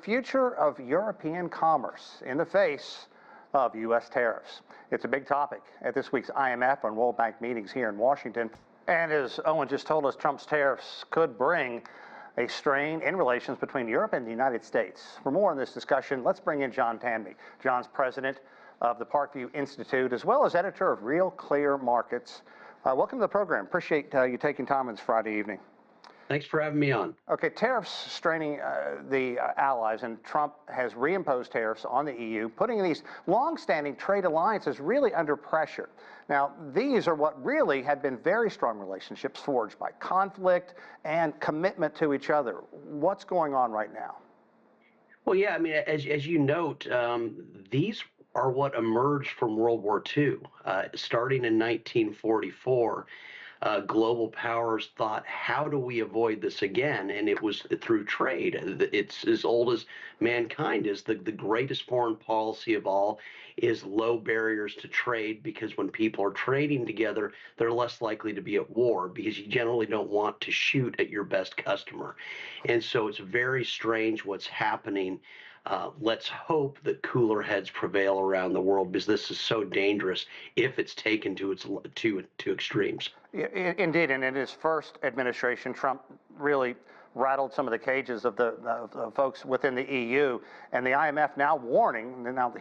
future of European commerce in the face of U.S. tariffs. It's a big topic at this week's IMF and World Bank meetings here in Washington. And as Owen just told us, Trump's tariffs could bring a strain in relations between Europe and the United States. For more on this discussion, let's bring in John Tamny. John's president of the Parkview Institute, as well as editor of Real Clear Markets. Welcome to the program. Appreciate you taking time on this Friday evening. Thanks for having me on. Okay, tariffs straining the allies, and Trump has reimposed tariffs on the EU, putting these long-standing trade alliances really under pressure. Now, these are what really had been very strong relationships forged by conflict and commitment to each other. What's going on right now? Well, yeah, I mean, as you note, these are what emerged from World War II. Starting in 1944, global powers thought, how do we avoid this again? And it was through trade. It's as old as mankind is. The greatest foreign policy of all is low barriers to trade, because when people are trading together, they're less likely to be at war, because you generally don't want to shoot at your best customer. And so it's very strange what's happening. Let's hope that cooler heads prevail around the world, because this is so dangerous if it's taken to its two extremes. Indeed, and in his first administration, Trump really rattled some of the cages of the folks within the EU, and the IMF now warning, and now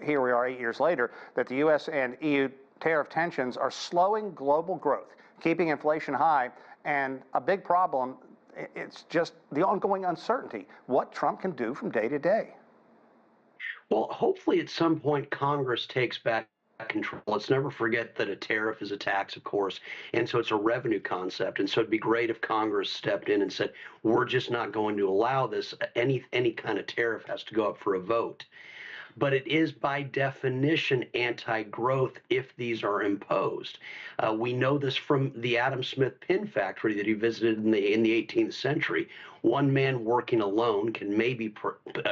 here we are 8 years later, that the U.S. and EU tariff tensions are slowing global growth, keeping inflation high, and a big problem, it's just the ongoing uncertainty, what Trump can do from day to day. Well, hopefully at some point Congress takes back control. Let's never forget that a tariff is a tax, of course, and so it's a revenue concept. And so it'd be great if Congress stepped in and said, we're just not going to allow this. Any kind of tariff has to go up for a vote. But it is by definition anti-growth if these are imposed. We know this from the Adam Smith pin factory that he visited in the 18th century. One man working alone can maybe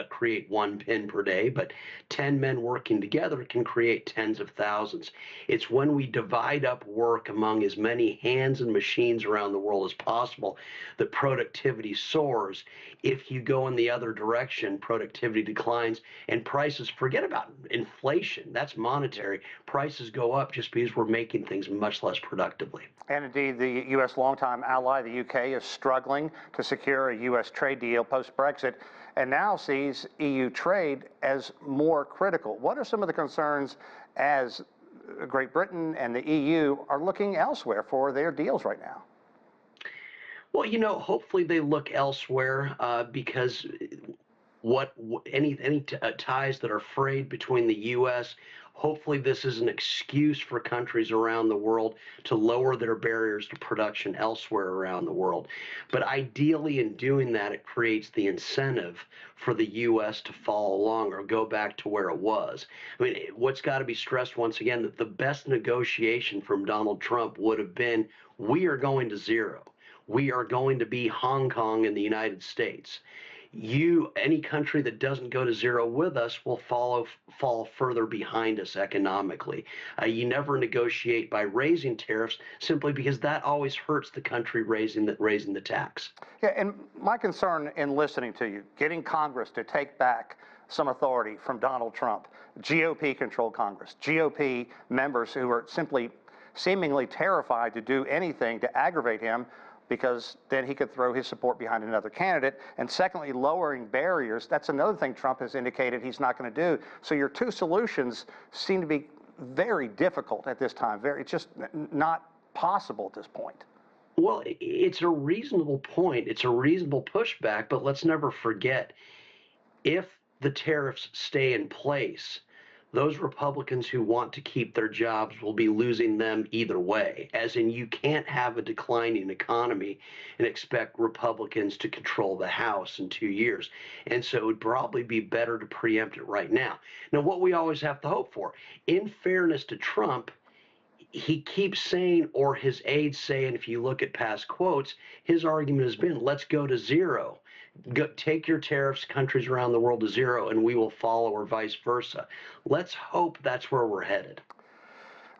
create one pin per day, but 10 men working together can create tens of thousands. It's when we divide up work among as many hands and machines around the world as possible that productivity soars. If you go in the other direction, productivity declines and prices, forget about inflation, that's monetary. Prices go up just because we're making things much less productively. And indeed, the U.S. longtime ally, the UK, is struggling to secure a U.S. trade deal post-Brexit, and now sees EU trade as more critical. What are some of the concerns as Great Britain and the EU are looking elsewhere for their deals right now? Well, you know, hopefully they look elsewhere because any ties that are frayed between the U.S., hopefully this is an excuse for countries around the world to lower their barriers to production elsewhere around the world. But ideally in doing that, it creates the incentive for the U.S. to follow along or go back to where it was. I mean, what's got to be stressed once again, that the best negotiation from Donald Trump would have been, we are going to zero. We are going to be Hong Kong in the United States. Any country that doesn't go to zero with us will fall further behind us economically. You never negotiate by raising tariffs, simply because that always hurts the country raising the tax. Yeah, and my concern in listening to you, getting Congress to take back some authority from Donald Trump, GOP-controlled Congress, GOP members who are simply seemingly terrified to do anything to aggravate him, because then he could throw his support behind another candidate. And secondly, lowering barriers, that's another thing Trump has indicated he's not going to do. So your two solutions seem to be very difficult at this time. It's just not possible at this point. Well, it's a reasonable point. It's a reasonable pushback, but let's never forget, if the tariffs stay in place, those Republicans who want to keep their jobs will be losing them either way. As in, you can't have a declining economy and expect Republicans to control the House in 2 years. And so it would probably be better to preempt it right now. Now, what we always have to hope for, in fairness to Trump, he keeps saying, or his aides say, and if you look at past quotes, his argument has been, let's go to zero. Take your tariffs, countries around the world, to zero, and we will follow, or vice versa. Let's hope that's where we're headed.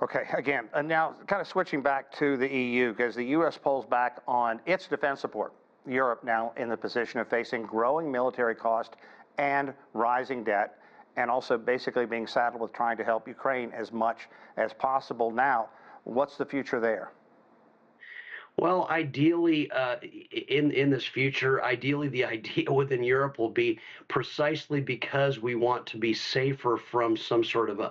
Okay, again, and now kind of switching back to the EU, because the U.S. pulls back on its defense support. Europe now in the position of facing growing military cost and rising debt, and also basically being saddled with trying to help Ukraine as much as possible now. What's the future there? Well, ideally, in this future, ideally the idea within Europe will be precisely because we want to be safer from some sort of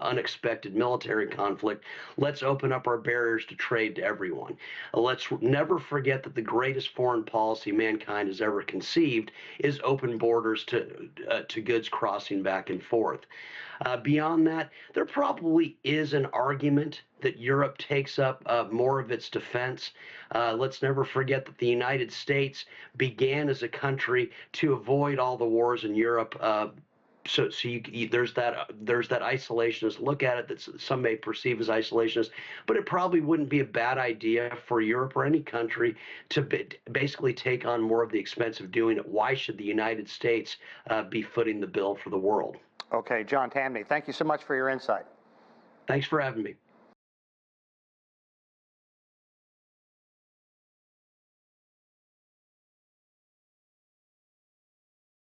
unexpected military conflict. Let's open up our barriers to trade to everyone. Let's never forget that the greatest foreign policy mankind has ever conceived is open borders to goods crossing back and forth. Beyond that, there probably is an argument that Europe takes up more of its defense. Let's never forget that the United States began as a country to avoid all the wars in Europe. There's that isolationist look at it that some may perceive as isolationist, but it probably wouldn't be a bad idea for Europe or any country to basically take on more of the expense of doing it. Why should the United States be footing the bill for the world? Okay, John Tamny, thank you so much for your insight. Thanks for having me.